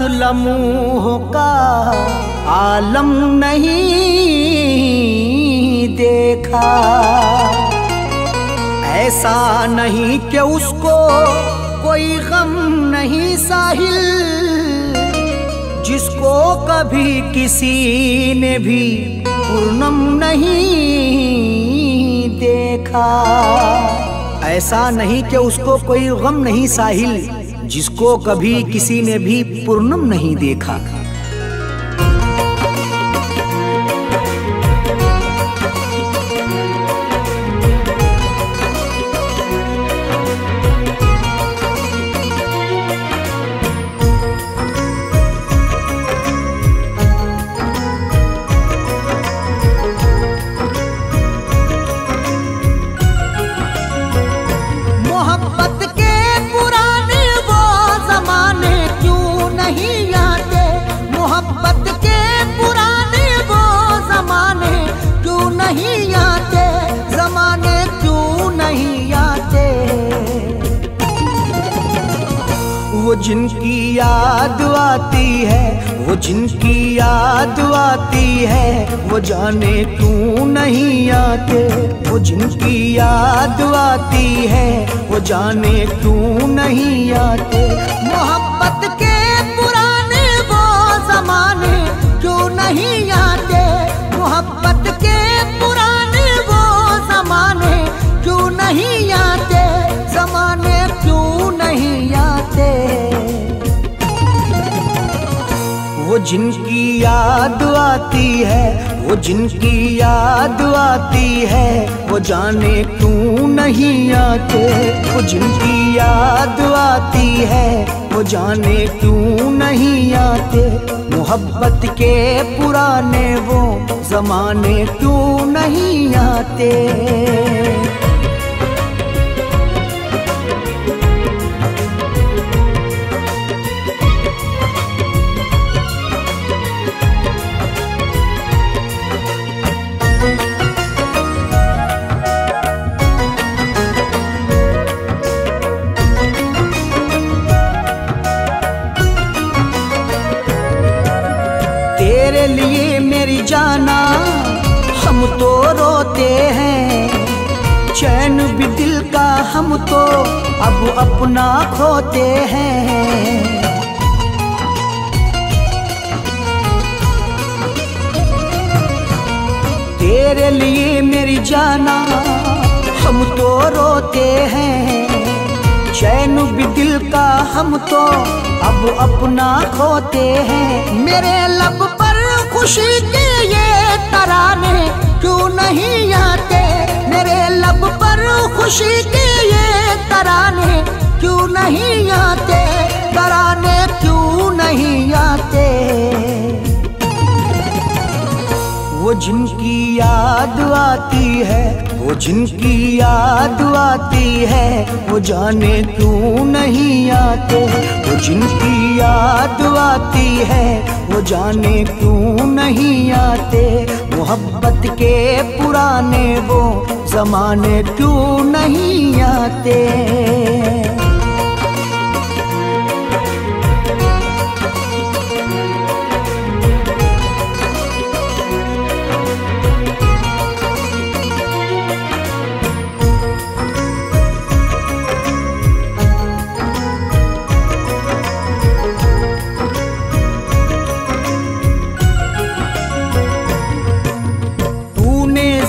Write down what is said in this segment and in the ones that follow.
लम्हों का आलम नहीं देखा। ऐसा नहीं कि उसको कोई गम नहीं साहिल, जिसको कभी किसी ने भी पूर्णम नहीं देखा। ऐसा नहीं कि उसको कोई गम नहीं साहिल, जिसको कभी किसी ने भी पूर्णम नहीं देखा। वो जिनकी याद आती है, वो जिनकी याद आती है, वो जाने क्यों नहीं आते। वो जिनकी याद आती है, वो जाने क्यों नहीं आते। मोहब्बत के पुराने वो ज़माने क्यों नहीं आते। मोहब्बत के पुराने वो ज़माने क्यों नहीं आते। ज़माने क्यों नहीं आते। वो जिनकी याद आती है, वो जिनकी याद आती है, वो जाने क्यों नहीं आते। वो जिनकी याद आती है, वो जाने क्यों नहीं आते। मोहब्बत के पुराने वो ज़माने क्यों नहीं आते। तेरे लिए मेरी जाना हम तो रोते हैं, चैन भी दिल का हम तो अब अपना खोते हैं। तेरे लिए मेरी जाना हम तो रोते हैं, चैन भी दिल का हम तो अब अपना खोते हैं। मेरे लब पर खुशी के ये तराने क्यों नहीं आते। मेरे लब पर खुशी के ये तराने क्यों नहीं आते। तराने क्यों नहीं आते। वो जिनकी याद आती है, वो जिनकी याद आती है, वो जाने क्यों नहीं आते। वो जिनकी याद आती है, वो जाने क्यों नहीं आते। मोहब्बत के पुराने वो ज़माने क्यों नहीं आते।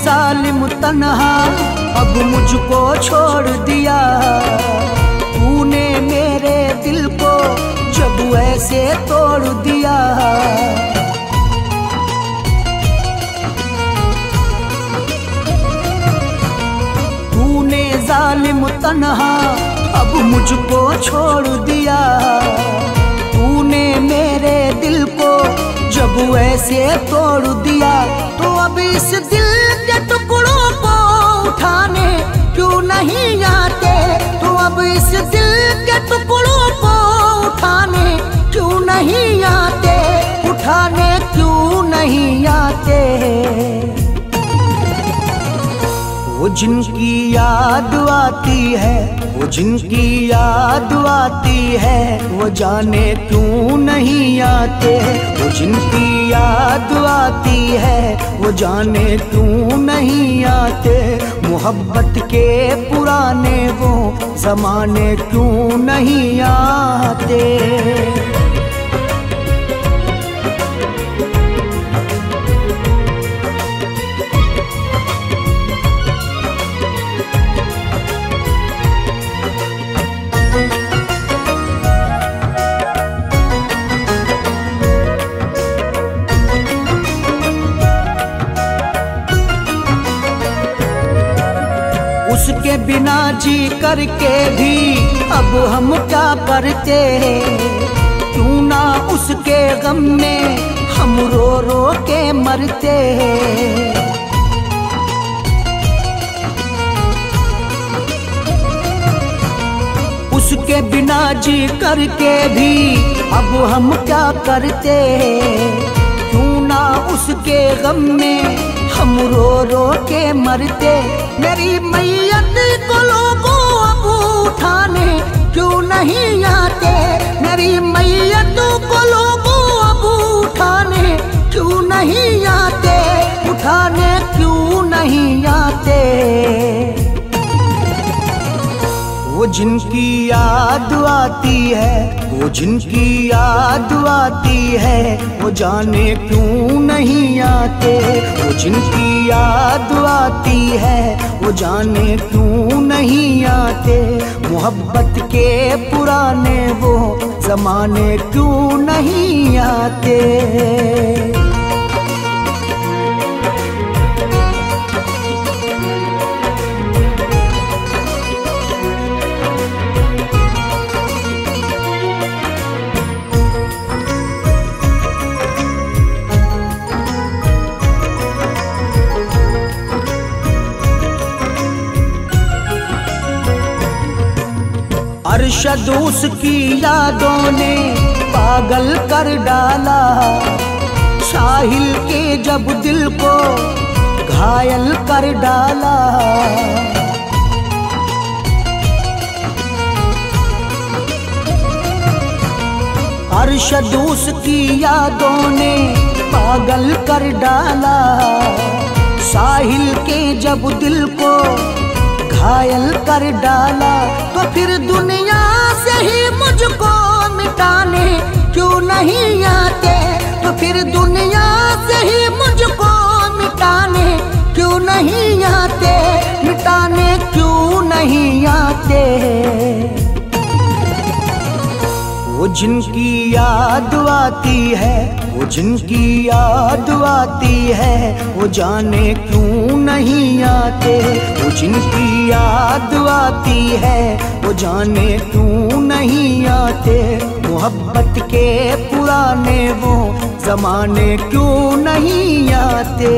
जालिम तन्हा अब मुझको छोड़ दिया। तूने मेरे दिल को जब ऐसे तोड़ दिया। तूने जालिम तन्हा अब मुझको छोड़ दिया। तूने मेरे दिल को जब ऐसे तोड़ दिया। तो अब इस दिल के टुकड़ों को उठाने क्यों नहीं आते। तो अब इस दिल के टुकड़ों को उठाने क्यों नहीं आते। उठाने क्यों नहीं आते। वो जिनकी याद आती है, वो जिनकी याद आती है, वो जाने क्यों नहीं आते। वो जिनकी याद आती है, वो जाने क्यों नहीं आते। मोहब्बत के पुराने वो ज़माने क्यों नहीं आते। उसके बिना जी करके भी अब हम क्या करते। क्यों ना उसके गम में हम रो रो के मरते। उसके बिना जी करके भी अब हम क्या करते। क्यों ना उसके गम में हम रो रो के मरते। मेरी मैयत को लोगों अब उठाने क्यों नहीं आते। मेरी मैयत को लोगों अब उठाने क्यों नहीं आते। उठाने क्यों नहीं आते। वो जिनकी याद आती है, वो जिनकी याद आती है, वो जाने क्यों नहीं आते। वो जिनकी याद आती है, वो जाने क्यों नहीं आते। मोहब्बत के पुराने वो ज़माने क्यों नहीं आते। अरशद उसकी यादों ने पागल कर डाला। साहिल के जब दिल को घायल कर डाला। अरशद उसकी यादों ने पागल कर डाला। साहिल के जब दिल को घायल कर डाला। तो फिर दुनिया से ही मुझको मिटाने क्यों नहीं आते। तो फिर दुनिया से ही मुझको मिटाने क्यों नहीं आते। मिटाने क्यों नहीं आते। वो जिनकी याद आती है, वो जिनकी याद आती है, वो जाने क्यों नहीं आते। वो जिनकी याद आती है, वो जाने क्यों नहीं आते। मोहब्बत के पुराने वो ज़माने क्यों नहीं आते।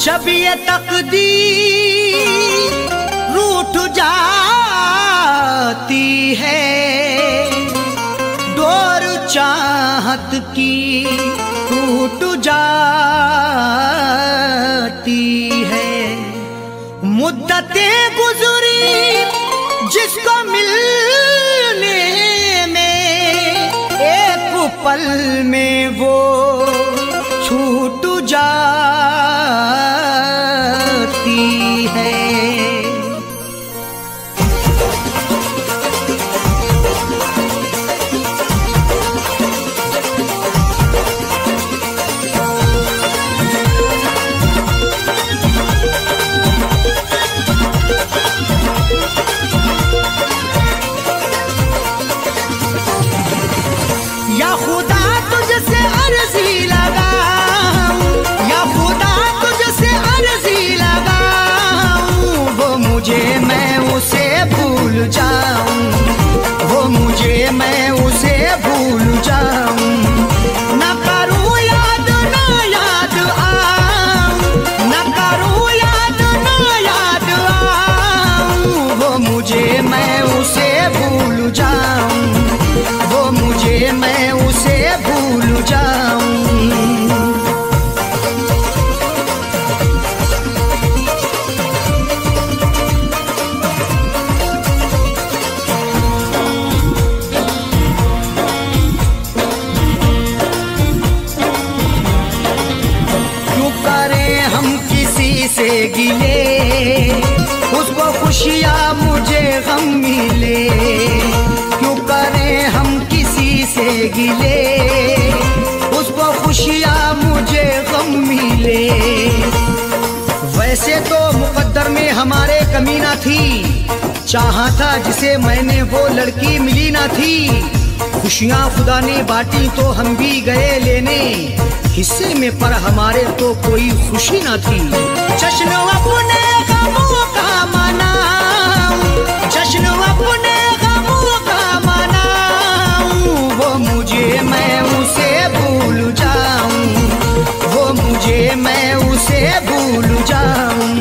जब ये तकदीर रूठ जाती है, डोर चाहत की टूट जाती है। मुद्दतें गुजरी जिसको मिलने में, एक पल में वो छूट जाती है। या खुदा तुझसे से गिले, उसको खुशियाँ मुझे गम मिले। क्यों करें हम किसी से गिले, उसको खुशियाँ मुझे गम मिले। वैसे तो मुकद्दर में हमारे कमी ना थी, चाहा था जिसे मैंने वो लड़की मिली ना थी। खुशियाँ खुदा ने बांटी तो हम भी गए लेने, हिस्से में पर हमारे तो कोई खुशी ना थी। जश्न अपने गमों का मनाऊं, जश्न अपने गमों का मनाऊं। वो मुझे मैं उसे भूल जाऊं, वो मुझे मैं उसे भूल जाऊं।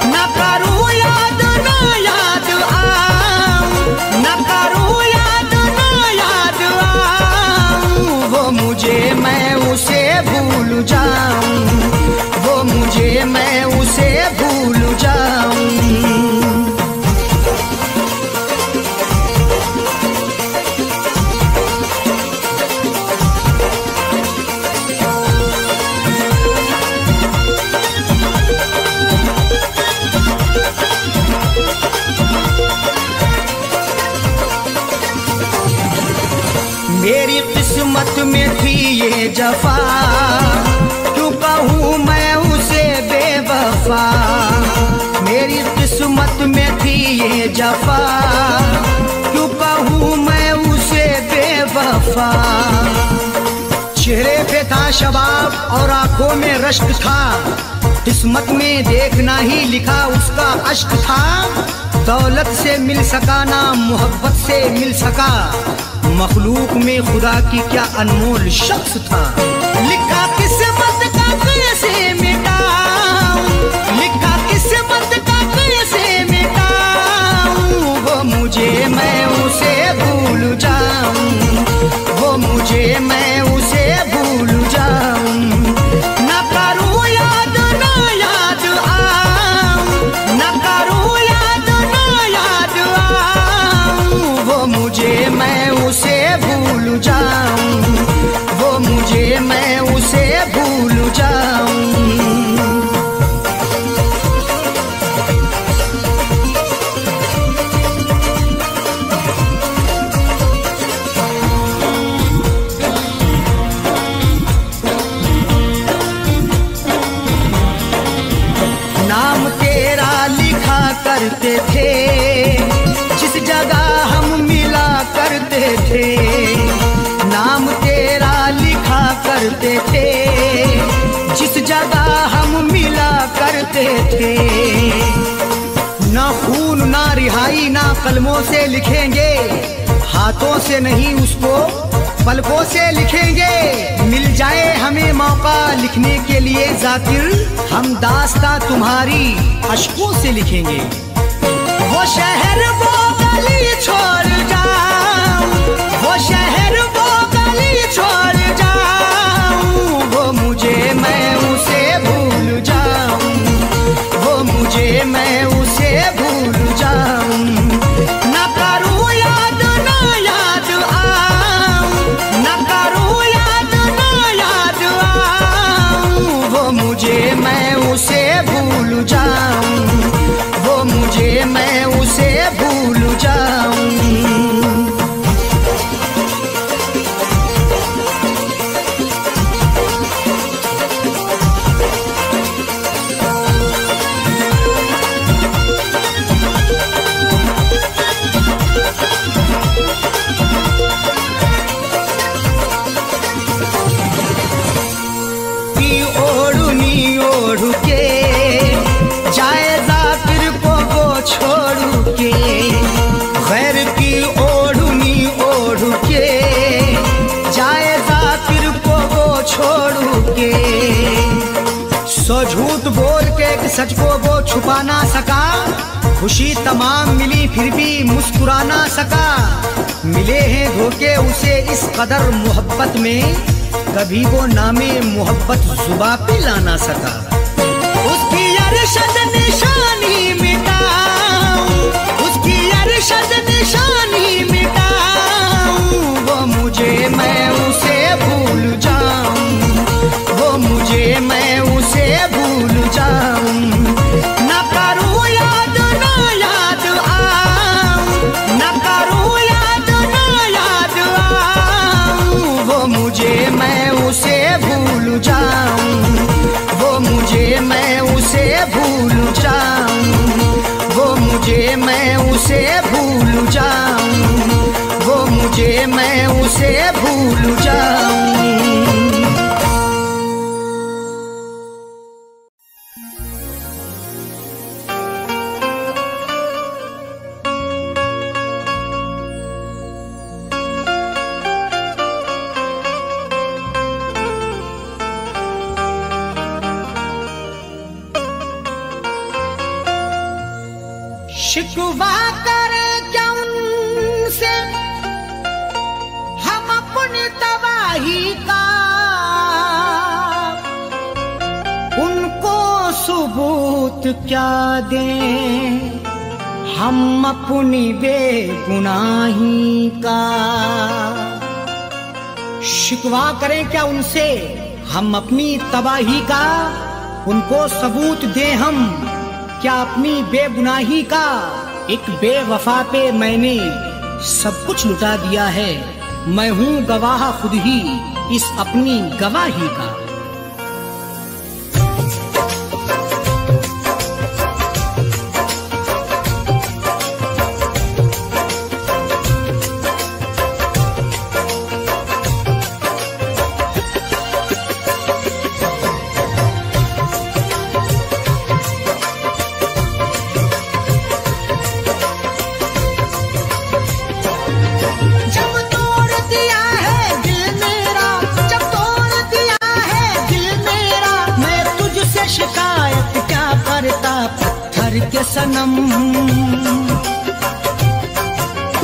न करूं याद न याद आऊं, न करूं याद न याद आऊं। वो मुझे मैं उसे भूल जाऊं, वो मुझे मैं उसे भूल जाऊं। मेरी किस्मत में थी ये जफा, क्यों कहूँ मैं उसे बेवफा। मेरी किस्मत में थी ये जफा, क्यों कहूँ मैं उसे बेवफा। चेहरे पे था शबाब और आंखों में रश्क था, किस्मत में देखना ही लिखा उसका अश्क था। दौलत से मिल सका ना मोहब्बत से मिल सका, मखलूक में खुदा की क्या अनमोल शख्स था। लिखा किस्मत का कैसे मिटाऊं, लिखा किस्मत का कैसे मिटाऊं। वो मुझे मैं उसे भूल जाऊं, वो मुझे मैं उसे भूल जाऊं। न करूं याद न याद आऊं, न करूं याद न याद आऊं। वो मुझे मैं उसे भूल जाऊं, वो मुझे मैं उसे भूल जाऊं। नाम तेरा लिखा करते थे, जिस जगह हम मिला करते थे। नाम तेरा लिखा करते थे, जिस जगह हम मिला करते थे। ना खून ना रिहाई ना कलमों से लिखेंगे, हाथों से नहीं उसको पलकों से लिखेंगे। मिल जाए हमें मौका लिखने के लिए जाकिर, हम दास्तां तुम्हारी अश्कों से लिखेंगे। वो शहर वो गली छोड़ जाऊं, वो शहर वो गली छोड़ जाऊं। वो मुझे मैं उसे भूल जाऊं, वो मुझे मैं उसे भूल जाऊं। न करूं याद न याद आऊं, न करूं याद न याद आऊं। वो मुझे मैं उसे भूल जाऊं, वो मुझे मैं उसे भूल जाऊं। ओढ़नी ओढ़ के जाए जाकिर को वो छोड़ के, गैर की ओढ़नी ओढ़ के जाए जाकिर को वो छोड़ के। सो झूठ बोल के एक सच को वो छुपा ना सका, खुशी तमाम मिली फिर भी मुस्कुरा ना सका। मिले हैं धोखे उसे इस कदर मोहब्बत में, कभी वो नामे मोहब्बत जुबा पे ला ना सका। उसकी अरशद निशानी मिटाऊं, उसकी अरशद निशानी मिटाऊं। वो मुझे मैं उसे भूल जाऊं, वो मुझे मैं उसे भूल जाऊं। उसे भूल जाऊं। शिकवा करे क्या उनसे हम अपनी तबाही का, उनको सबूत क्या दें हम अपनी बेगुनाही का। शिकवा करें क्या उनसे हम अपनी तबाही का, उनको सबूत दें हम क्या अपनी बेगुनाही का। एक बेवफा पे मैंने सब कुछ लुटा दिया है, मैं हूँ गवाह खुद ही इस अपनी गवाही का। सनम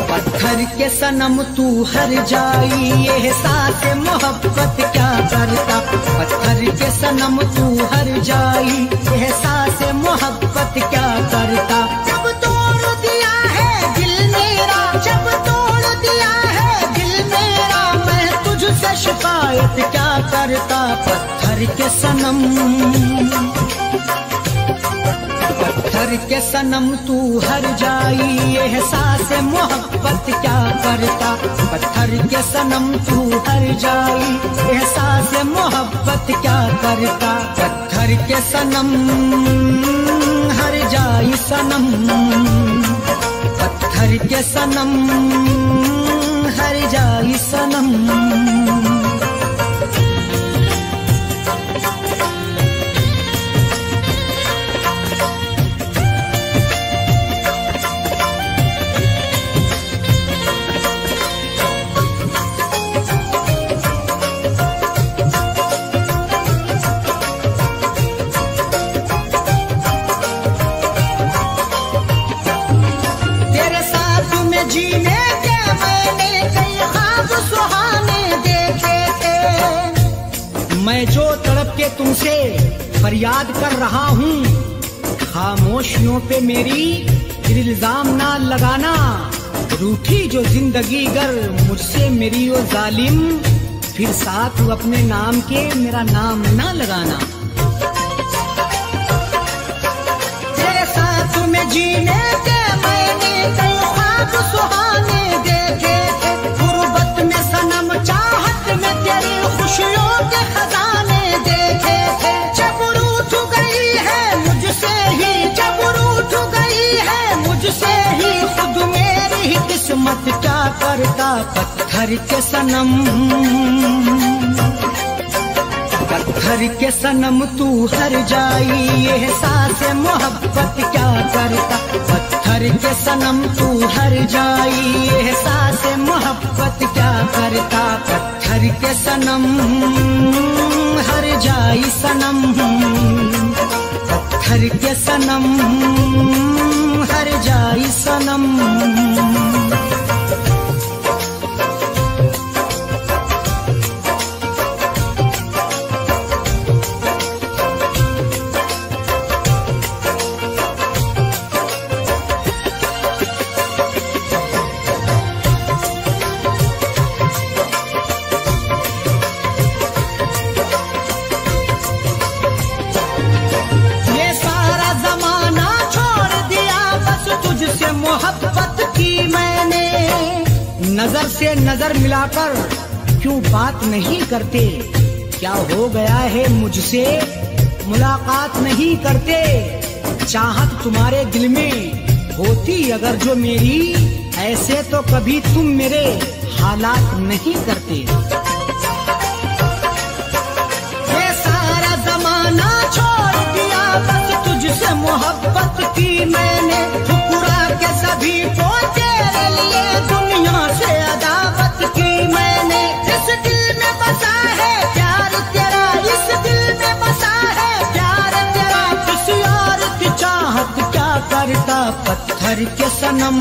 पत्थर के सनम तू हर जाई, एहसास मोहब्बत क्या करता। पत्थर के सनम तू हर जाई, एहसास मोहब्बत क्या करता। जब तोड़ दिया है दिल मेरा, जब तोड़ दिया है दिल मेरा, मैं तुझसे शिकायत क्या करता। पत्थर के सनम पत्थर के सनम तू हर जाई, एहसास मोहब्बत क्या करता। पत्थर के सनम तू हर जाई, एहसास मोहब्बत क्या करता। पत्थर के सनम हर जाई सनम, पत्थर के सनम हर जाई सनम। जीने के मैंने कई ख्वाब सुहाने देखे थे, मैं जो तड़प के तुमसे फरियाद कर रहा हूँ, खामोशियों पे मेरी इल्जाम ना लगाना। रूठी जो जिंदगी गर मुझसे मेरी वो जालिम, फिर साथ अपने नाम के मेरा नाम ना लगाना। तेरे साथ में जीने के मैंने कई सुहाने देखे थे, गुर्बत में सनम चाहत में तेरी खुशियों के खजाने देखे थे। जब रूठ गई है मुझसे ही, जब रूठ गई है मुझसे ही, खुद मेरी ही किस्मत क्या करता। पत्थर के सनम पत्थर के सनम तू हर जाई, एहसास मोहब्बत क्या करता। पत्थर के सनम तू हर जाई, एहसास मोहब्बत क्या करता। पत्थर के सनम हर जाई सनम, पत्थर के सनम हर जाई सनम। मोहब्बत की मैंने नजर से नजर मिलाकर क्यों बात नहीं करते। क्या हो गया है मुझसे मुलाकात नहीं करते। चाहत तुम्हारे दिल में होती अगर जो मेरी, ऐसे तो कभी तुम मेरे हालात नहीं करते। ये सारा जमाना छोड़ दिया, बस तुझसे मोहब्बत की मैंने, ठुकरा के सभी को तेरे लिए दुनिया से अदावत की मैंने। इस दिल में बसा है प्यार तेरा, इस दिल में बसा है प्यार तेरा, किसी और की चाहत क्या करता पत्थर के सनम।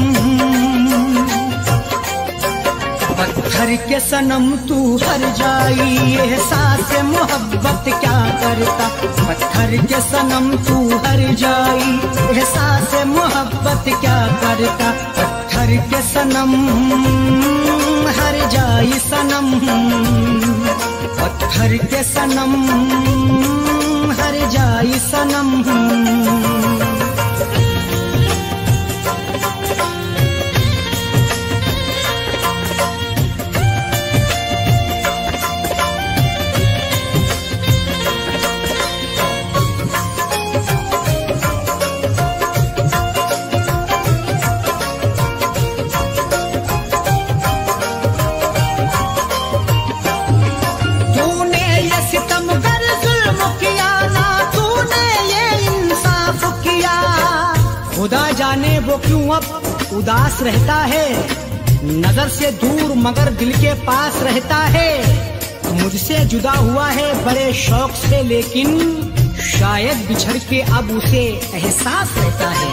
पत्थर के सनम तू हर जाई, एहसास मोहब्बत क्या करता। पत्थर के सनम तू हर जाई, एहसास मोहब्बत क्या करता। पत्थर के सनम हर जाई सनम, पत्थर के सनम हर जाई सनम। खुदा जाने वो क्यों अब उदास रहता है, नजर से दूर मगर दिल के पास रहता है। मुझसे जुदा हुआ है बड़े शौक से, लेकिन शायद बिछड़ के अब उसे एहसास रहता है।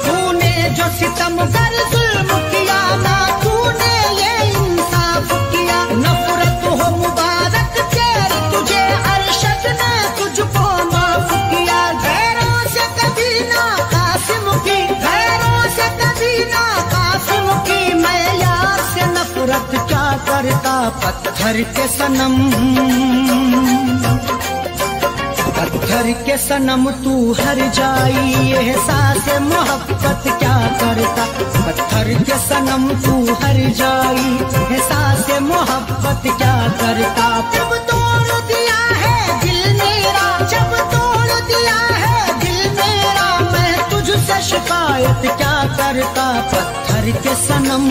तूने जो सितमगर जुल्म किया ना, तूने ये इंसाफ किया। नफरत हो मुबारक तेरी तुझे, अरशद ने तुझको माफ किया। गैरों से कभी ना कासिम की, गैरों से कभी ना कासिम की, मैं यार से नफरत क्या करता पत्थर के सनम। पत्थर के सनम तू हर जाई, एहसास मोहब्बत क्या करता। पत्थर के सनम तू हर जाई, एहसास मोहब्बत क्या करता। जब तोड़ दिया है दिल मेरा, जब तोड़ दिया है दिल मेरा, मैं तुझसे शिकायत क्या करता पत्थर के सनम।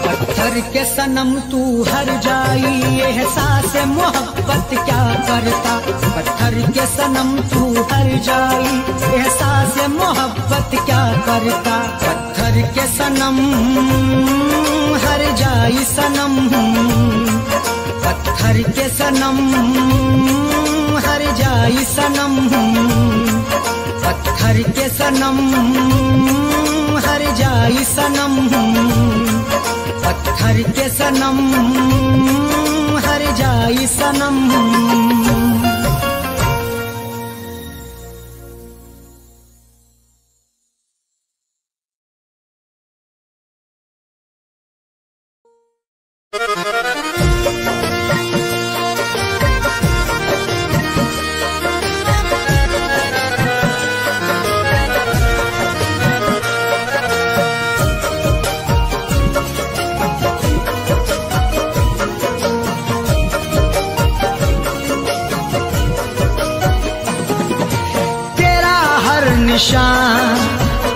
पत्थर के सनम तू हर जाई, एहसास मोहब्बत क्या करता। पत्थर के सनम तू हर जाई, एहसास मोहब्बत क्या करता। पत्थर के सनम हर जाई सनम, पत्थर के सनम हर जाई सनम, पत्थर के सनम हर जाई सनम, पत्थर के सनम हर जाई सनम।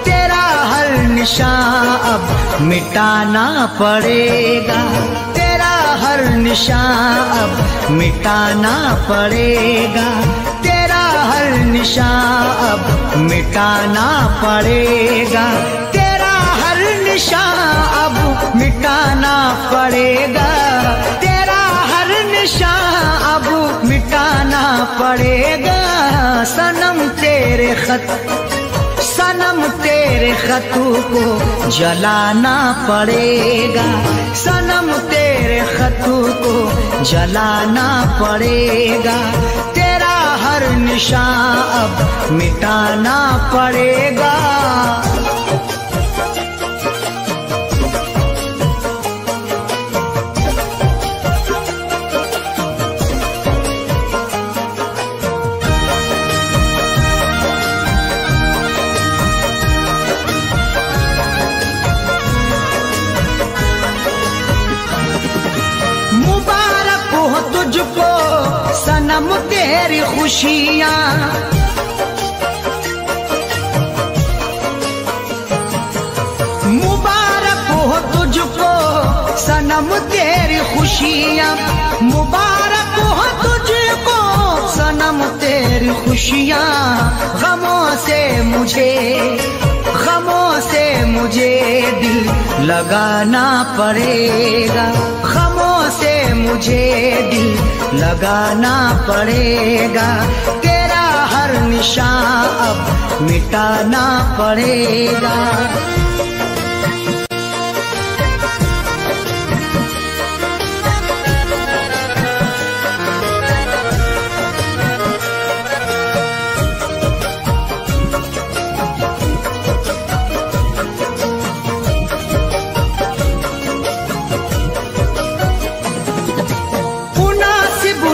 तेरा हर निशान अब मिटाना पड़ेगा, तेरा हर निशान अब मिटाना पड़ेगा, तेरा हर निशान अब मिटाना पड़ेगा, तेरा हर निशान अब मिटाना पड़ेगा, तेरा हर निशान अब मिटाना पड़ेगा। सनम तेरे खत, सनम तेरे खतों को जलाना पड़ेगा, सनम तेरे खतों को जलाना पड़ेगा, तेरा हर निशान अब मिटाना पड़ेगा। तुझको सनम तेरी खुशियाँ, सनम तेरी खुशियाँ, मुबारक हो तुझको सनम तेरी खुशियाँ। गमों से मुझे दिल लगाना पड़ेगा, गमों से मुझे दिल लगाना पड़ेगा। तेरा हर निशान अब मिटाना पड़ेगा।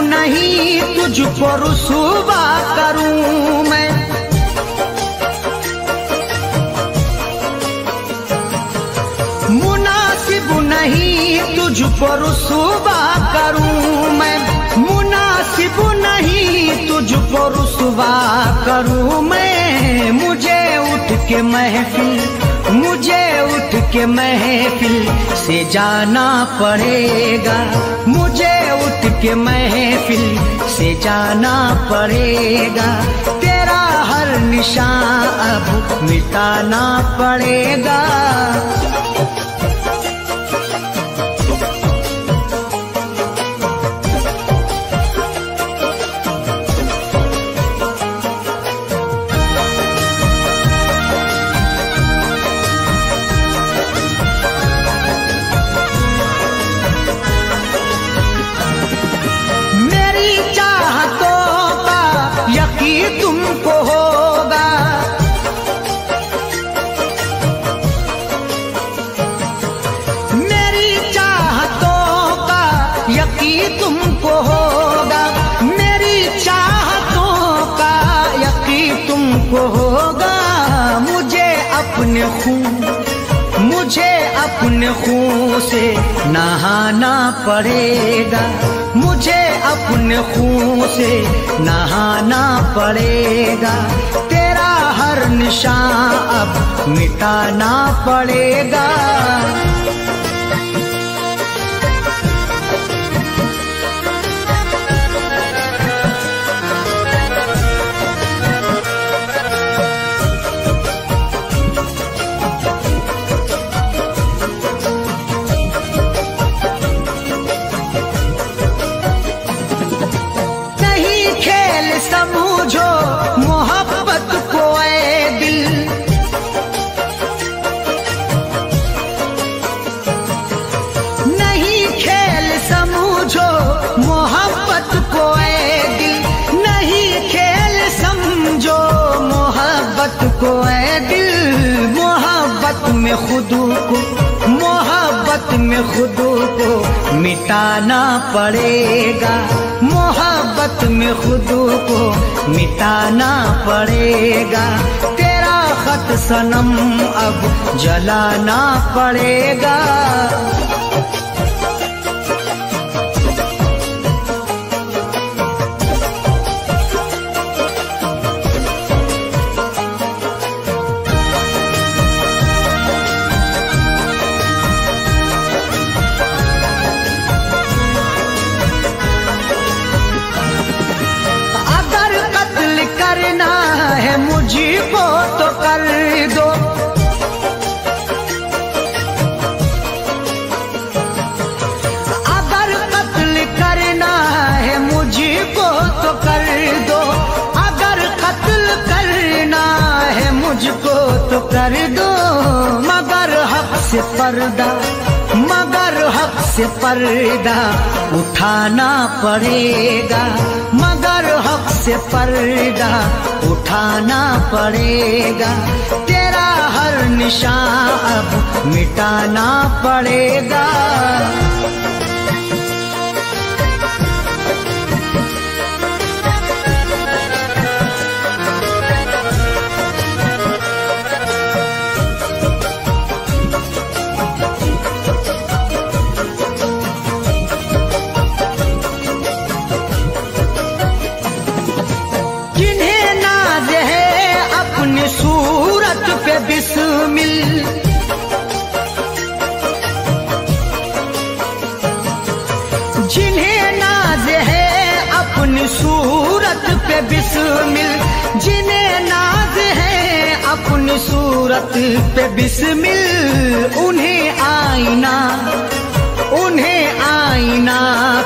नहीं तुझको रुसवा करूं मैं, मुनासिब नहीं तुझको रुसवा करूं मैं, मुनासिब नहीं तुझको रुसवा करूं मैं। मुझे उठ के महफिल से जाना पड़ेगा, मुझे उठ के महफिल से जाना पड़ेगा। तेरा हर निशान अब मिटाना पड़ेगा। तुमको होगा, मेरी चाहतों का यकीन तुमको होगा, मेरी चाहतों का यकीन तुमको होगा। मुझे अपने खून से नहाना पड़ेगा, मुझे अपने खून से नहाना पड़ेगा। तेरा हर निशान अब मिटाना पड़ेगा। समझो मोहब्बत को ऐ दिल, नहीं खेल समझो मोहब्बत को ऐ दिल, नहीं खेल समझो मोहब्बत को ऐ दिल। मोहब्बत में खुद को मिटाना पड़ेगा, मोहब्बत में खुद को मिटाना पड़ेगा। तेरा खत सनम अब जलाना पड़ेगा। करना है मुझको तो कर दो, अगर कत्ल करना है मुझको तो कर दो, अगर कत्ल करना है मुझको तो कर दो। मगर हक से पर्दा उठाना पड़ेगा, मगर हक से पर्दा उठाना पड़ेगा। तेरा हर निशान अब मिटाना पड़ेगा। सूरत पे बिस्मिल, जिन्हें नाज है अपनी सूरत पे बिस्मिल, जिन्हें नाज है अपनी सूरत पे बिस्मिल, उन्हें आईना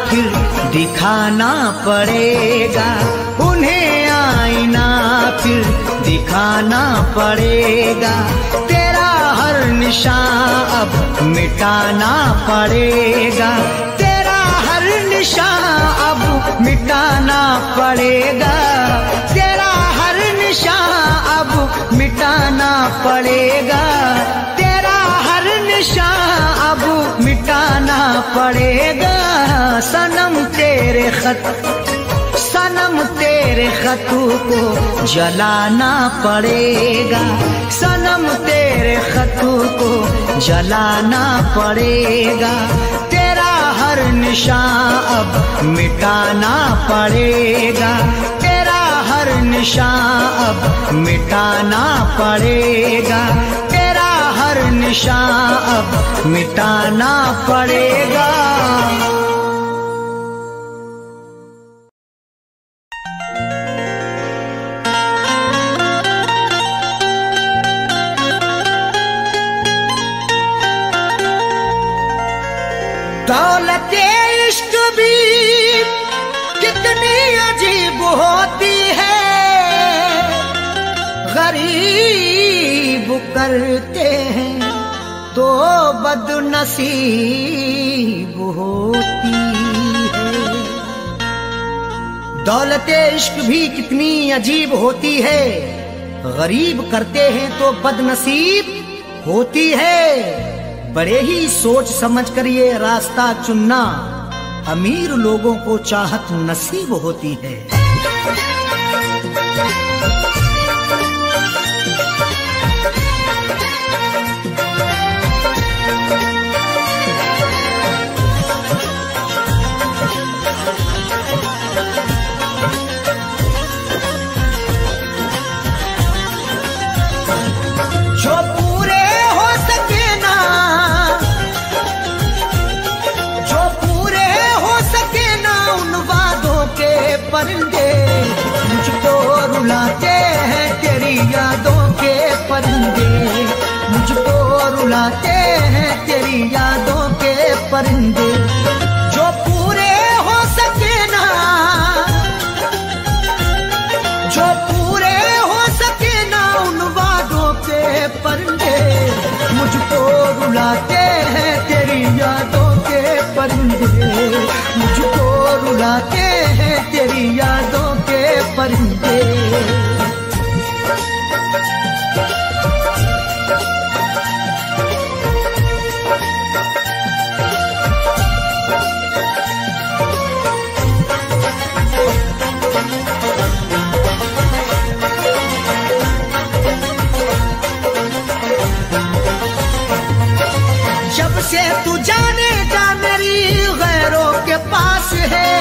फिर दिखाना पड़ेगा, उन्हें आईना फिर दिखाना पड़ेगा, तेरा हर निशान अब मिटाना पड़ेगा, तेरा हर निशान अब मिटाना पड़ेगा, तेरा हर निशान अब मिटाना पड़ेगा, तेरा हर निशान अब मिटाना पड़ेगा। सनम तेरे खतों को जलाना पड़ेगा, सनम तेरे खतों को जलाना पड़ेगा, तेरा हर निशान अब मिटाना पड़ेगा, तेरा हर निशान अब मिटाना पड़ेगा, तेरा हर निशान अब मिटाना पड़ेगा। दौलते इश्क भी कितनी अजीब होती है, गरीब करते हैं तो बदनसीब होती है। दौलते इश्क भी कितनी अजीब होती है, गरीब करते हैं तो बदनसीब होती है। बड़े ही सोच समझ कर ये रास्ता चुनना, अमीर लोगों को चाहत नसीब होती है। जो पूरे हो सके ना, जो पूरे हो सके ना उन वादों के परिंदे, मुझको रुलाते हैं तेरी यादों के परिंदे, मुझको रुलाते हैं तेरी यादों के परिंदे। जो पूरे हो सके ना, जो पूरे हो सके ना उन वादों के परिंदे, मुझको रुलाते हैं तेरी यादों के परिंदे, मुझको रुलाते हैं तेरी यादों के परिंदे। जब से तू जाने जा मेरी गैरों के पास है,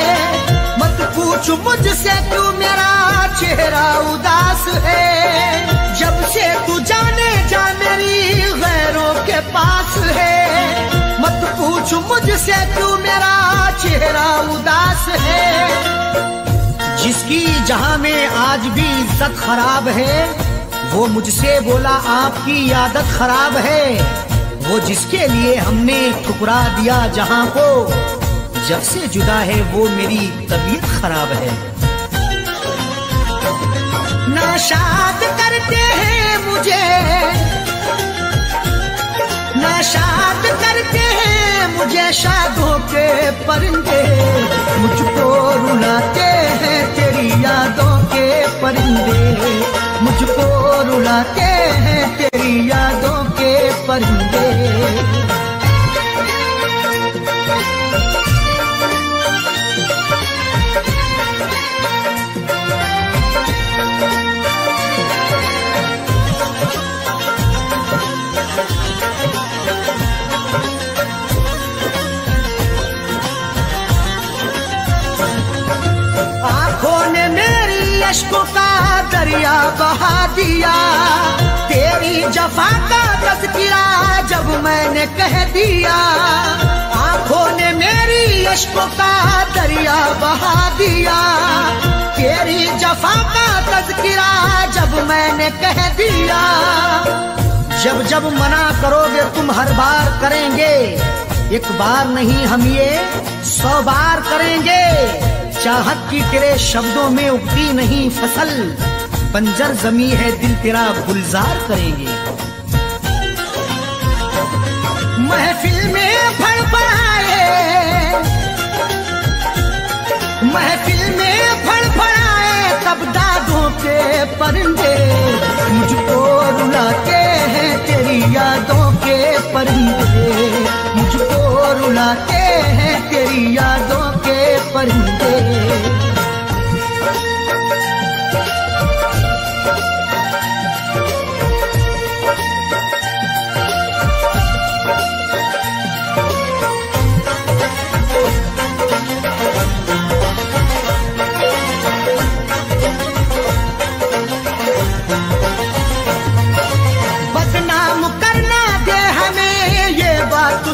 मत पूछ मुझसे क्यों मेरा चेहरा उदास है। जब से तू जाने जा मेरी गैरों के पास है, मत पूछ मुझसे क्यों मेरा चेहरा उदास है। जिसकी जहां में आज भी इज्जत खराब है, वो मुझसे बोला आपकी आदत खराब है। वो जिसके लिए हमने ठुकरा दिया जहां को, जब से जुदा है वो मेरी तबीयत खराब है। नाशाद करते हैं मुझे, नाशाद करते हैं मुझे शादों के परिंदे, मुझको रुलाते हैं तेरी यादों के परिंदे, मुझको रुलाते हैं तेरी यादों के परिंदे। आंखों ने मेरी अश्कों का दरिया बहा दिया, तेरी जफा का तज़किरा जब मैंने कह दिया। आंखों ने मेरी इश्क़ों का दरिया बहा दिया। तेरी जफा का तज़किरा जब मैंने कह दिया। जब जब मना करोगे तुम हर बार करेंगे, एक बार नहीं हम ये 100 बार करेंगे। चाहत की तेरे शब्दों में उगती नहीं फसल, बंजर जमी है दिल तेरा गुलजार करेंगे। महफिल में फड़फड़ाए, महफिल में फड़फड़ाए तब दादों के परिंदे, मुझको रुलाते हैं तेरी यादों के परिंदे, मुझको रुलाते हैं तेरी यादों के परिंदे।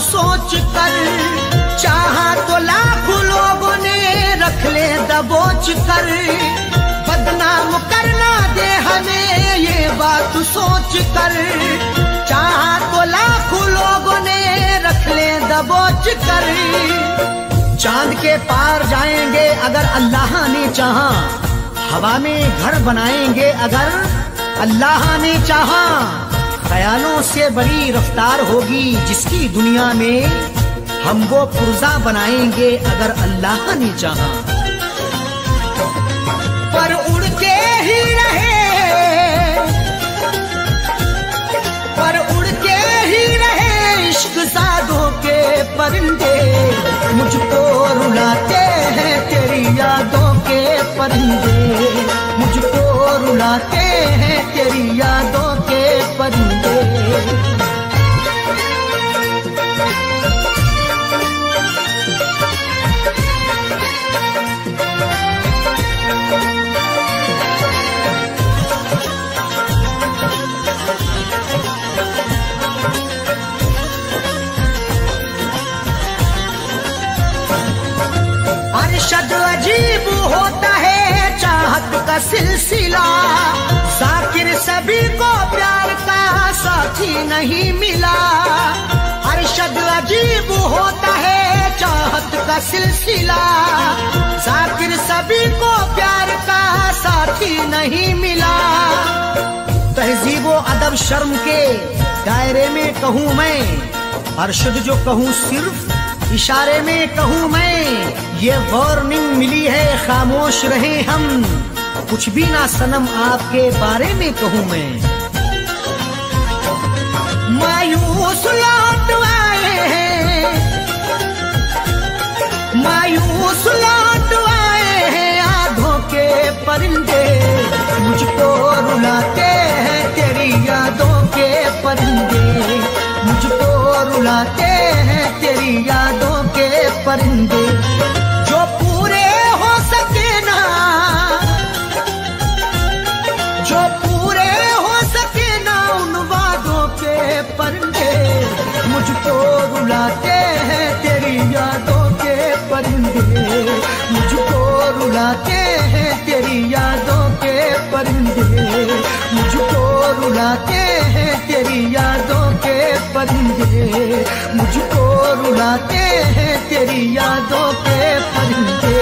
सोच कर चाहा तो लाखों लोगों ने रख ले दबोच कर। बदनाम करना दे हमें ये बात सोच कर, चाहा तो लाखों लोगों ने रख ले दबोच कर। चांद के पार जाएंगे अगर अल्लाह ने चाहा, हवा में घर बनाएंगे अगर अल्लाह ने चाहा। ख्यालों से बड़ी रफ्तार होगी जिसकी दुनिया में, हम वो पुर्जा बनाएंगे अगर अल्लाह ने चाहा। पर उड़ के ही रहे, पर उड़ के ही रहे इश्क सादों के परिंदे, मुझको रुलाते हैं तेरी यादों के परिंदे, मुझको रुलाते हैं तेरी यादों के परिंदे। अरशद अजीब होता है चाहत का सिलसिला, जाकिर सभी को प्यार का साथी नहीं मिला। अरशद अजीब होता है चाहत का सिलसिला, जाकिर सभी को प्यार का साथी नहीं मिला। तहजीबो अदब शर्म के दायरे में कहूँ मैं, अरशद जो कहूँ सिर्फ इशारे में कहूँ मैं। ये वार्निंग मिली है खामोश रहे हम, कुछ भी ना सनम आपके बारे में कहूँ मैं। मायूस लौट आए हैं, मायूस लौट आए हैं आँखों के परिंदे, मुझको रुलाते हैं तेरी यादों के परिंदे, मुझको रुलाते हैं तेरी यादों के परिंदे। जो पूरे हो सके ना, जो पूरे हो सके ना उन वादों के परिंदे, मुझको रुलाते हैं तेरी यादों के परिंदे, मुझको रुलाते हैं तेरी यादों के परिंदे, मुझको रुलाते हैं तेरी यादों के परिंदे, मुझको रुलाते हैं तेरी यादों के परिंदे।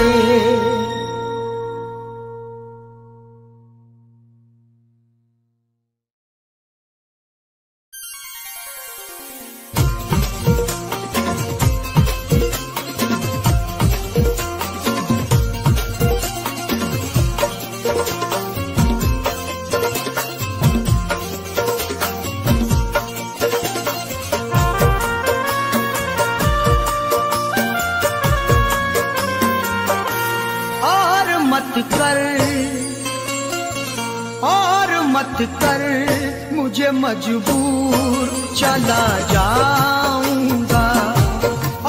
कर मुझे मजबूर चला जाऊंगा,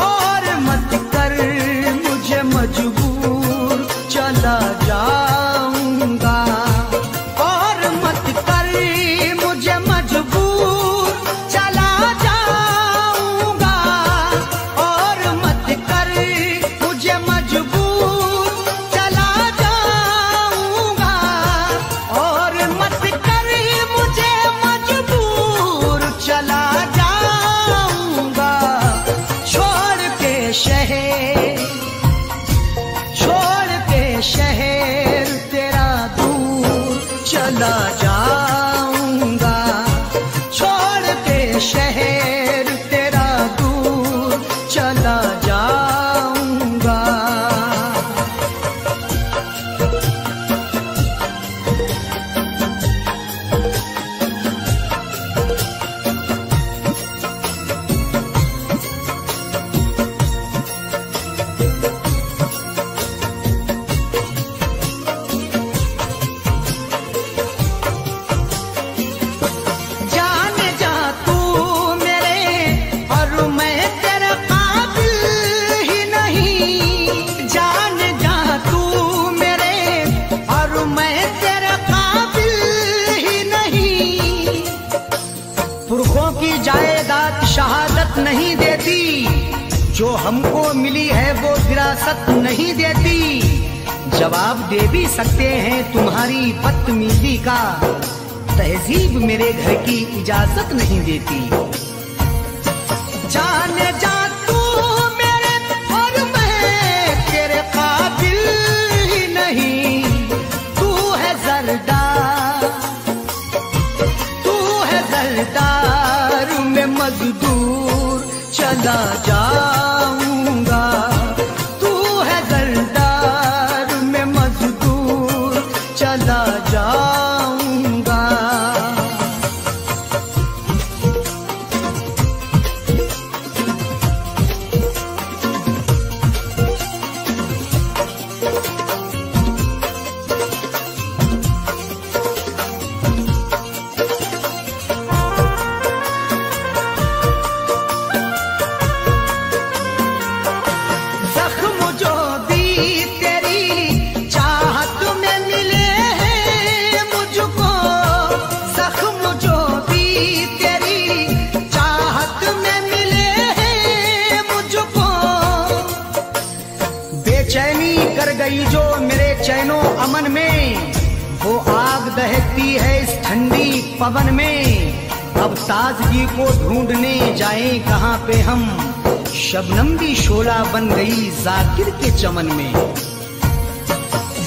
और मत कर मुझे मजबूर चला जाऊंगा, और मत कर मुझे मजबूर चला जाऊंगा, और मत कर छोड़ के शहर तेरा दूर चला जाऊंगा, छोड़ के शहर तेरा दूर चला जाऊंगा। जायदाद शहादत नहीं देती, जो हमको मिली है वो विरासत नहीं देती। जवाब दे भी सकते हैं तुम्हारी बदतमीजी का, तहजीब मेरे घर की इजाजत नहीं देती। जाने जा तू मेरे और मैं तेरे काबिल ही नहीं, तू है जरदार, तू है जरदार में मजदूर चला जाऊंगा, तू है जरदार में मजदूर चला जाऊंगा। जो मेरे चैनो अमन में, वो आग दहकती है इस ठंडी पवन में। अब ताजगी को ढूंढने जाएं कहाँ पे हम, शबनम भी शोला बन गई जाकिर के चमन में।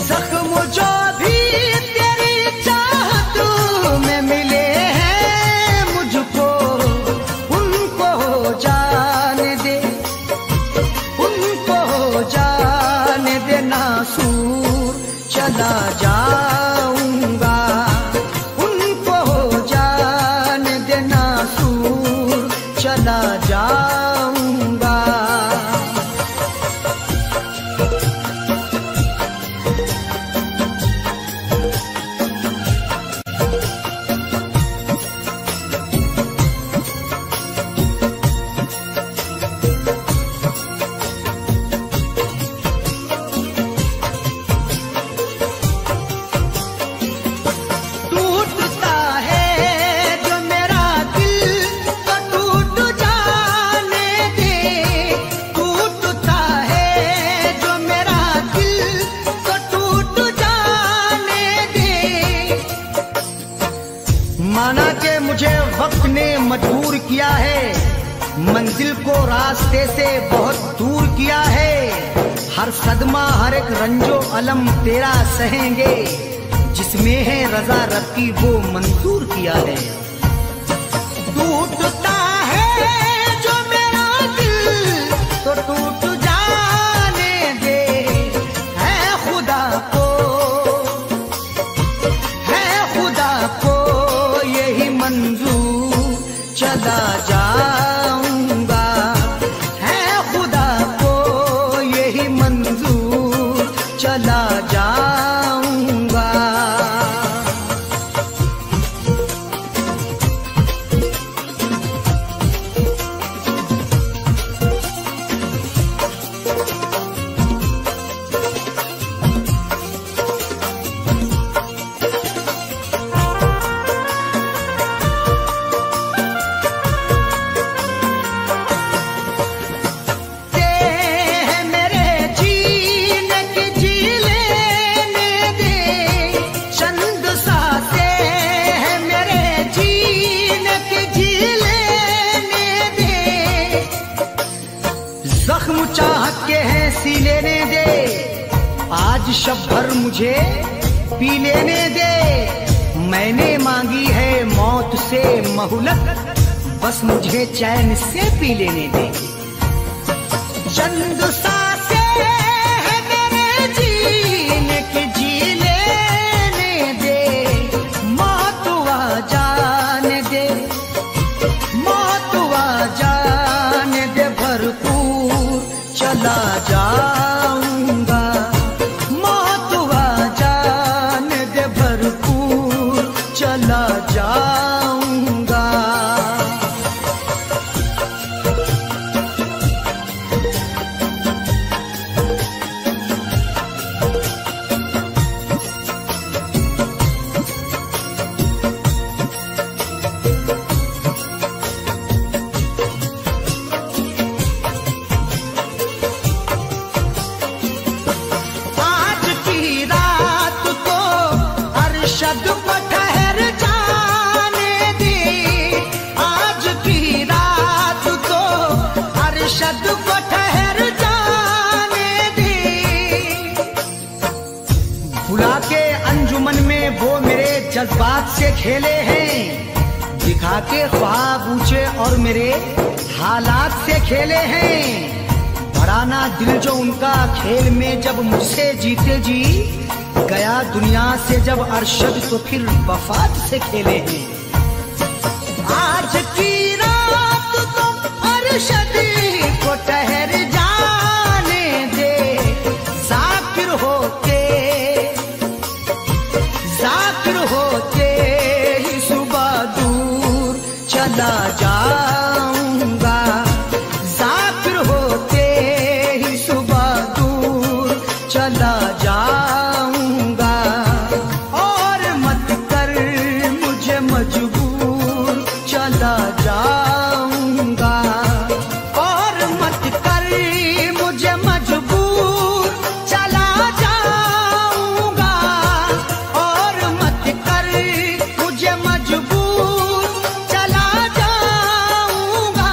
जख्म जो भी तेरी चाहत में मिले हैं मुझको, उनको जाने दे, उनको जाने दे नासूर चला जाऊंगा, उनको जाने दे नासूर चला जाऊंगा। माना के मुझे वक्त ने मजबूर किया है, मंजिल को रास्ते से बहुत दूर किया है। हर सदमा हर एक रंजो अलम तेरा सहेंगे, जिसमें है रजा रब की वो मंजूर किया है। टूटता है जो मेरा दिल तो टूट जाने दे, है खुदा को, है खुदा को यही मंजूर चला जाऊंगा, है खुदा को यही मंजूर चला जाऊंगा। शब भर मुझे पी लेने दे। मैंने मांगी है मौत से मोहलत, बस मुझे चैन से पी लेने दे। चंद सांसें है मेरे जीने की, जी लेने दे। मौत आ जाने दे, मौत आ जाने दे, भरपूर चला जाऊंगा। मौत आ जाने दे, भरपूर चला जाऊंगा। अरशद को ठहर जाने दे, आज की रात को अरशद को ठहर जाने दे। बुला के अंजुमन में वो मेरे जज्बात से खेले हैं, दिखा के ख्वाब ऊंचे और मेरे हालात से खेले हैं। भराना दिल जो उनका खेल में जब मुझसे जीते जी, गया दुनिया से जब अरशद तो फिर वफात से खेले हैं। आज की रात तो अरशद को ठहर जाने दे, जाकिर होके ही सुबह दूर चला जाऊंगा। जाकिर होके ही सुबह दूर चला जाऊंगा। मजबूर चला जाऊंगा, और मत कर मुझे मजबूर चला जाऊंगा। और मत कर मुझे मजबूर चला जाऊंगा।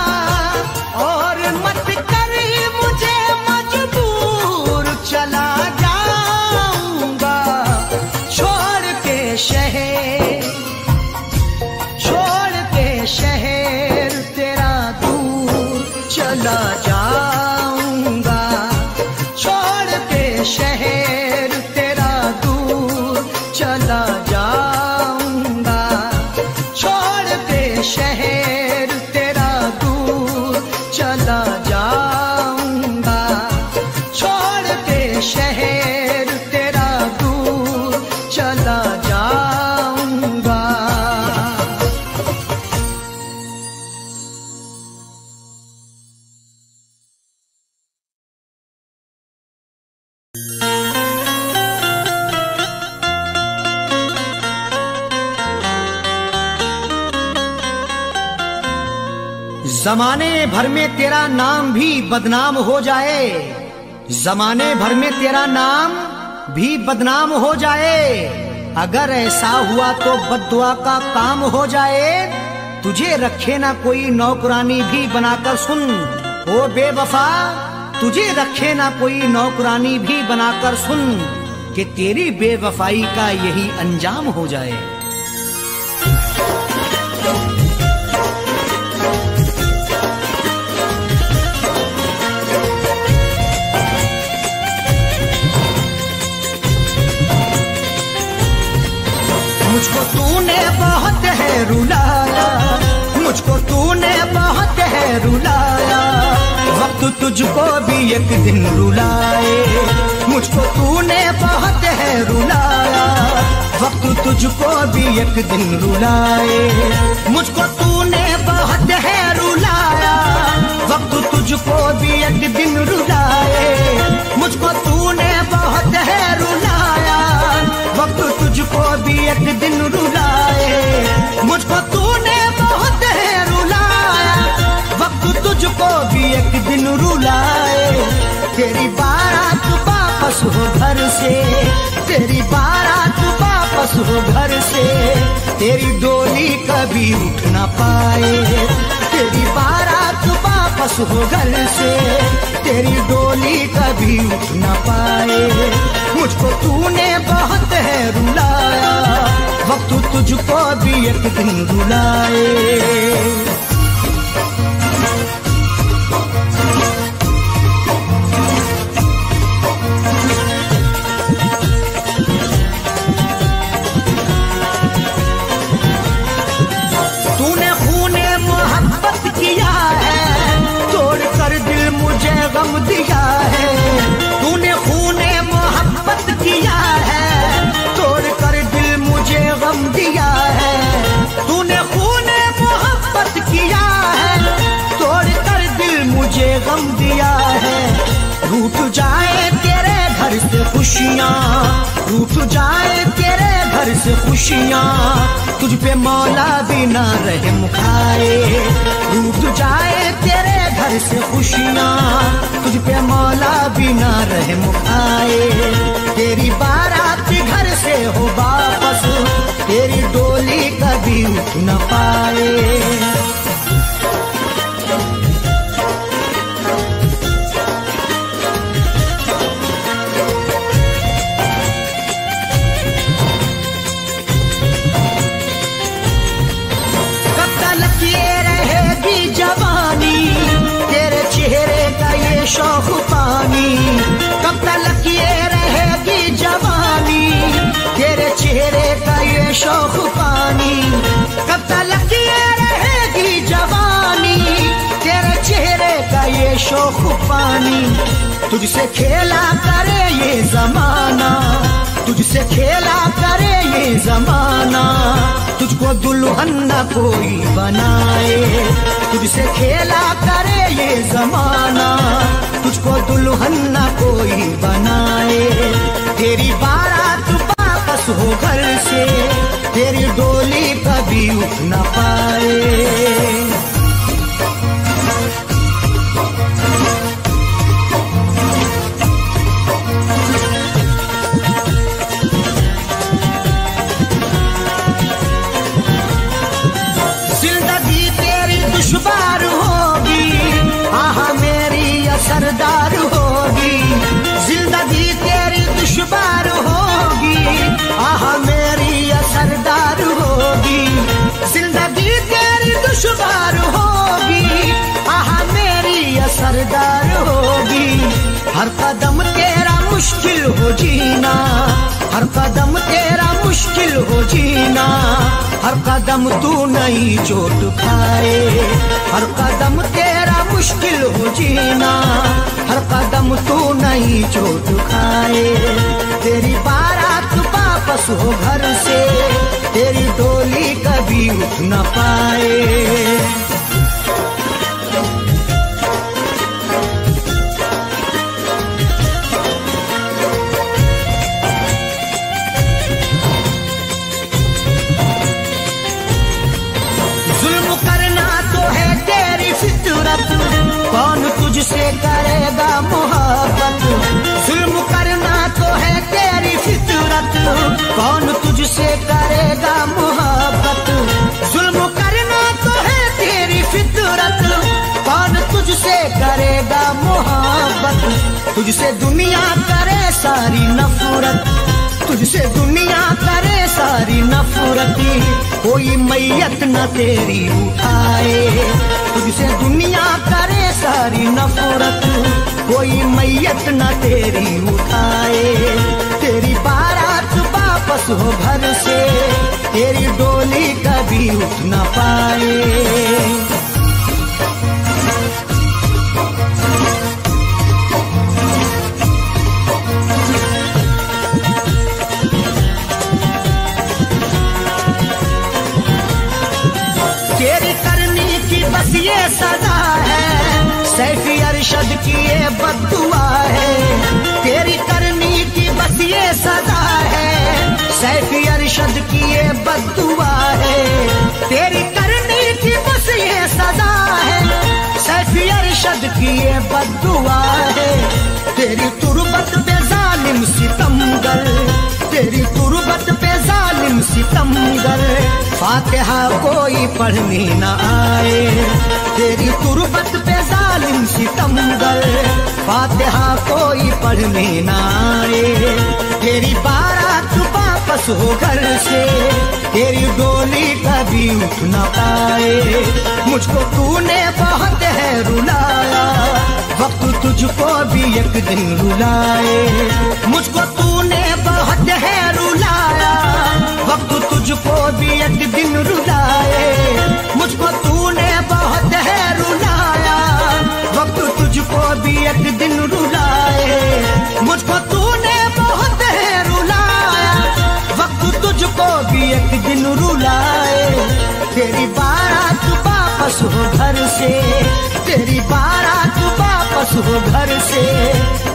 और मत कर मुझे मजबूर चला जाऊंगा। छोड़ के शहर तेरा दूर चला जाऊंगा। छोड़ के शहर तेरा दूर चला जाऊंगा। छोड़ के शहर तेरा दूर चला जाऊंगा। छोड़ के शहर तेरा दूर चला जाऊंगा। जमाने भर में तेरा नाम भी बदनाम हो जाए, जमाने भर में तेरा नाम भी बदनाम हो जाए। अगर ऐसा हुआ तो बद्दुआ का काम हो जाए। तुझे रखे ना कोई नौकरानी भी बनाकर सुन, ओ बेवफा तुझे रखे ना कोई नौकरानी भी बनाकर सुन, कि तेरी बेवफाई का यही अंजाम हो जाए। मुझको तूने बहुत है रुलाया, मुझको तूने बहुत है रुलाया, वक्त तुझको भी एक दिन रुलाए। मुझको तूने बहुत है रुलाया, वक्त तुझको भी एक दिन रुलाए। मुझको तूने बहुत है रुलाया, वक्त तुझको भी एक दिन रुलाए। मुझको तूने बहुत है रुलाया, वक्त तुझको भी एक दिन रुलाए। मुझको तूने बहुत है रुलाया, वक्त तुझको भी एक दिन रुलाए। तेरी बारात वापस हो घर से, तेरी बारात वापस हो घर से, तेरी डोली कभी उठ ना पाए। तेरी बारात वापस हो घर से, तेरी डोली कभी उठ ना पाए। मुझको तूने बहुत है रुलाया, वक्त तुझको भी एक दिन रुलाए। तूने खूने मोहब्बत किया है, तोड़ कर दिल मुझे गम दिया है। तूने खूने मोहब्बत किया है, तोड़ कर दिल मुझे गम दिया है। तूने खूने मोहब्बत किया है, तोड़ कर दिल मुझे गम दिया है। रूठ जाए तेरे घर से खुशियाँ, रूठ जाए तेरे घर से खुशियाँ, तुझ पे मौला भी ना रहम खाए। रूठ जाए तेरे घर से खुशियाँ, तुझ पे मौला भी ना रहम खाए। तेरी बारात घर से हो वापस, तेरी डोली कभी उठ न पाए। शौक पानी कब तक ये रहेगी जवानी, तेरे चेहरे का ये शौक पानी। कब तक ये रहेगी जवानी, तेरे चेहरे का ये शौक पानी। तुझसे खेला करे ये जमाना, तुझसे खेला करे ये जमाना, तुझको दुल्हन न कोई बनाए। तुझसे खेला करे ये जमाना, तुझको दुल्हन न कोई बनाए। तेरी बारात वापस हो घर से, तेरी डोली कभी उठ न पाए। दुश्वार होगी आहा मेरी असरदार होगी, जिंदगी तेरी दुश्वार होगी आहा मेरी असरदार होगी। जिंदगी तेरी दुश्वार होगी आहा मेरी असरदार होगी। हर कदम तेरा मुश्किल हो जीना, हर कदम तेरा मुश्किल हो जीना। हर कदम तू नई चोट खाए, हर कदम तेरा मुश्किल हो जीना। हर कदम तू नई चोट खाए। तेरी बारात वापस हो घर से, तेरी डोली कभी उठ न पाए। कौन तुझसे करेगा मोहब्बत, जुल्म करना तो है तेरी फितरत। कौन तुझसे करेगा मोहब्बत, जुल्म करना तो है तेरी फितरत। कौन तुझसे करेगा मोहब्बत, तुझसे दुनिया करे सारी नफरत, तुझसे दुनिया करे सारी नफरती। कोई मैयत न तेरी उठाए, तुझसे दुनिया करे सारी नफरत। कोई मैयत न तेरी उठाए। तेरी बारात वापस हो घर से, तेरी डोली कभी उठ न पाए। बस ये सजा है, सैफी अरशद की ये बद्दुआ है। तेरी करनी की बस ये सजा है, सैफी अरशद की ये बद्दुआ है। तेरी करनी की बस ये सजा है, सैफी अरशद की ये बद्दुआ है। तेरी तुरबत पे जालिम सितमगर, तेरी तुरबत पे जालिम सितमगर। फातिहा कोई पढ़ने न आए, तेरी तुरबत पे जालिम सितमगर। फातिहा कोई पढ़ने न आए। वापस हो घर से, तेरी डोली कभी उठ ना पाए। मुझको तूने बहुत है रुलाया, वक्त तुझको भी एक दिन रुलाए। मुझको तूने बहुत है रुलाया, वक्त तुझको भी एक दिन रुलाए। मुझको तूने बहुत है रुलाया, वक्त तुझको भी एक दिन रुलाए। मुझको तूने बहुत है रुलाया, वक्त तुझको भी एक दिन रुलाए। तेरी बारात वापस हो घर से, तेरी बारात वापस हो घर से,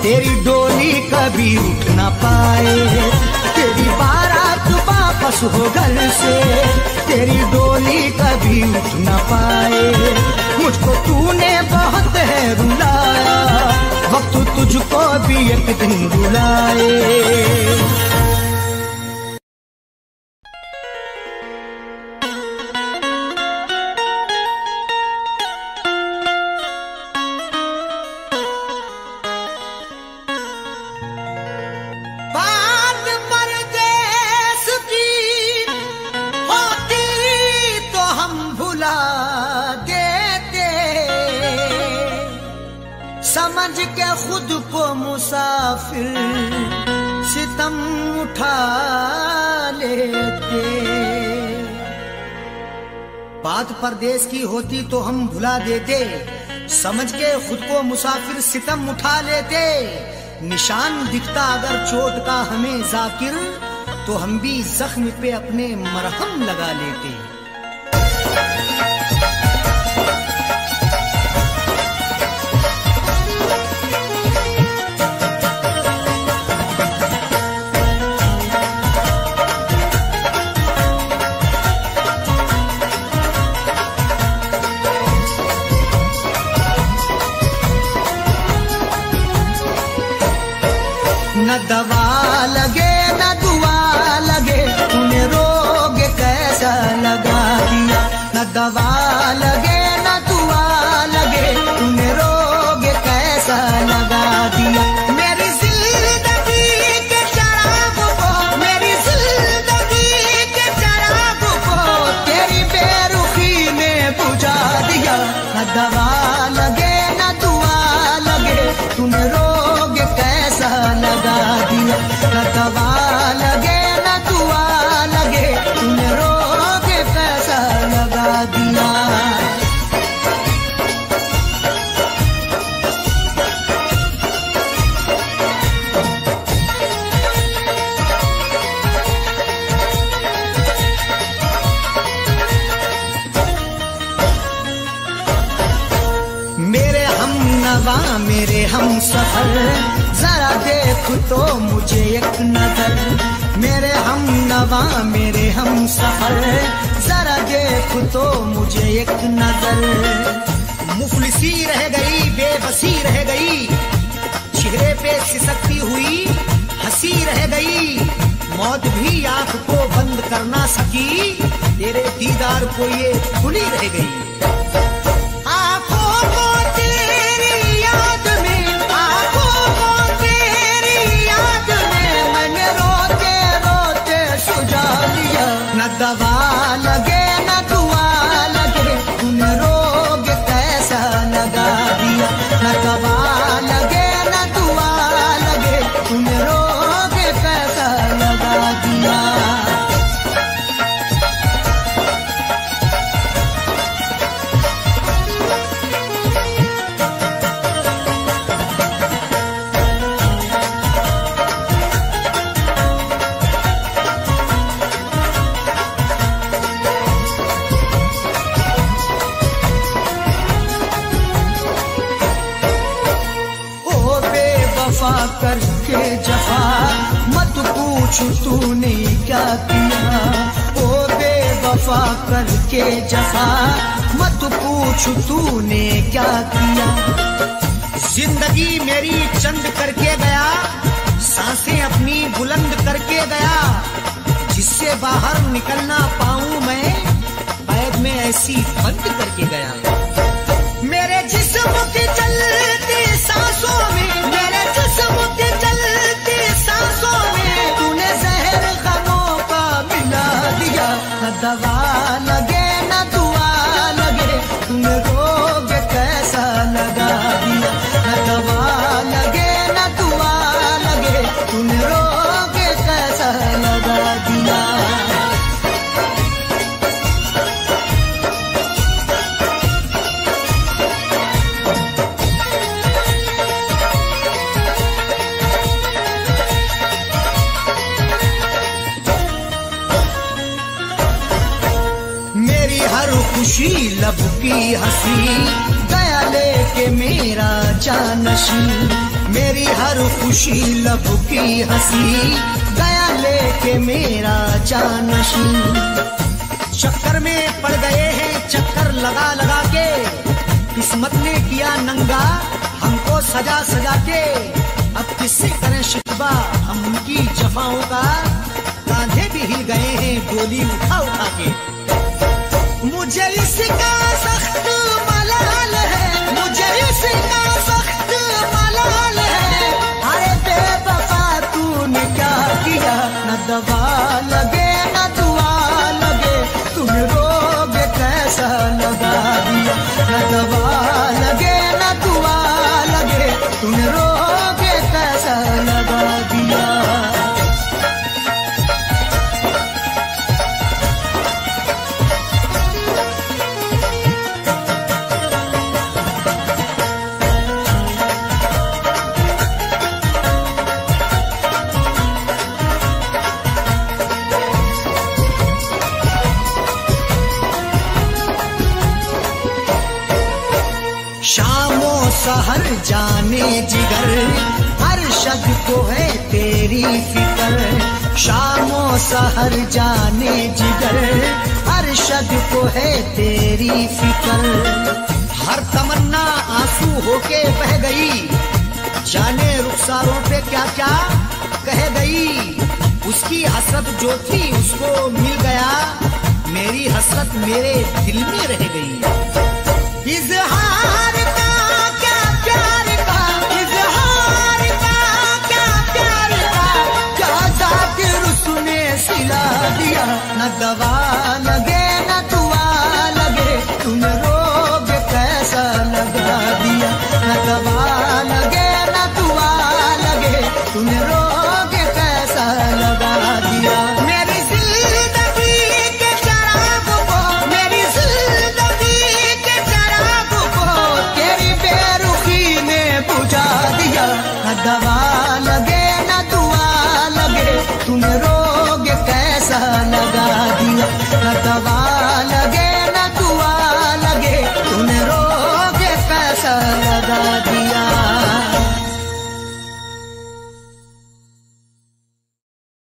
तेरी डोली कभी उठ ना पाए। तेरी बारात वापस हो घर से, तेरी डोली कभी उठ ना पाए। मुझको तूने बहुत है रुलाया, वक्त तुझको भी एक दिन रुलाए। समझ के खुद को मुसाफिर सितम उठा लेते। बात परदेश की होती तो हम भुला देते, समझ के खुद को मुसाफिर सितम उठा लेते। निशान दिखता अगर चोट का हमें जाकिर, तो हम भी जख्म पे अपने मरहम लगा लेते। न दवा लगे न दुआ लगे, तूने रोग कैसा लगा दिया। न दवा लगे न दुआ लगे, तूने रोग कैसा लगा दिया। मेरी जिंदगी के चराग को, मेरी जिंदगी के चराग को तेरी बेरुखी ने बुझा दिया। न दवा लगे न दुआ लगे, तूने रोग कैसा लगा दिया। न दवा लगे न दुआ लगे, तूने रोग कैसा लगा दिया। मेरे हम नवा मेरे हम सफर, जरा देख तो मुझे एक नजर। मेरे हम नवा मेरे हम सफर, जरा देख तो मुझे एक नजर। मुफलिसी रह गई बेबसी रह गई, चेहरे पे सिसकती हुई हंसी रह गई। मौत भी आंख को बंद कर ना सकी, तेरे दीदार को ये खुली रह गई। न दवा लगे न दुआ लगे, तूने रोग कैसा लगा दिया। न दवा लगे न दुआ लगे, तूने रोग कैसा लगा दिया। करके जफा मत पूछ तूने क्या किया। ओ बेवफा करके जफा मत पूछ तूने क्या किया। जिंदगी मेरी चंद करके गया, सांसें अपनी बुलंद करके गया। जिससे बाहर निकल ना पाऊं मैं, बैग में ऐसी बंद करके गया। मेरे जिस्म की चलती सांसों में, मेरे जिस्म की चलती सांसों में तूने जहर खानों खुशी लब की हंसी गया लेके मेरा जानशी। मेरी हर खुशी लब की हंसी गया लेके मेरा जानशी। चक्कर में पड़ गए हैं चक्कर लगा लगा के, किस्मत ने किया नंगा हमको सजा सजा के। अब किससे करें शिकवा हम उनकी जफाओं का, कांधे भी हिल गए हैं डोली उठा उठा के। मुझे इसका सख्त मलाल है, मुझे इसका सख्त मलाल है। अरे बेवफा तूने क्या किया, न दवा लगे न दुआ लगे, तुम्हें रोग कैसा लगा दिया। न दवा लगे न दुआ लगे, तुम्हें रोग कैसा लगा दिया। शामो सहर जाने जिगर अरशद को है तेरी फिक्र। शामो सहर जाने जिगर अरशद को है तेरी फिक्र। हर तमन्ना आंसू होके बह गई, जाने रुखसारों पे क्या क्या कह गई। उसकी हसरत जो थी उसको मिल गया, मेरी हसरत मेरे दिल में रह गई। इज़हार का क्या प्यार का, इज़हार का क्या प्यार का, क्या ज़ाकिर उसने सिला दिया। न दवा लगे न दुआ लगे, तुम्हें रोग कैसा लगा दिया। न दवा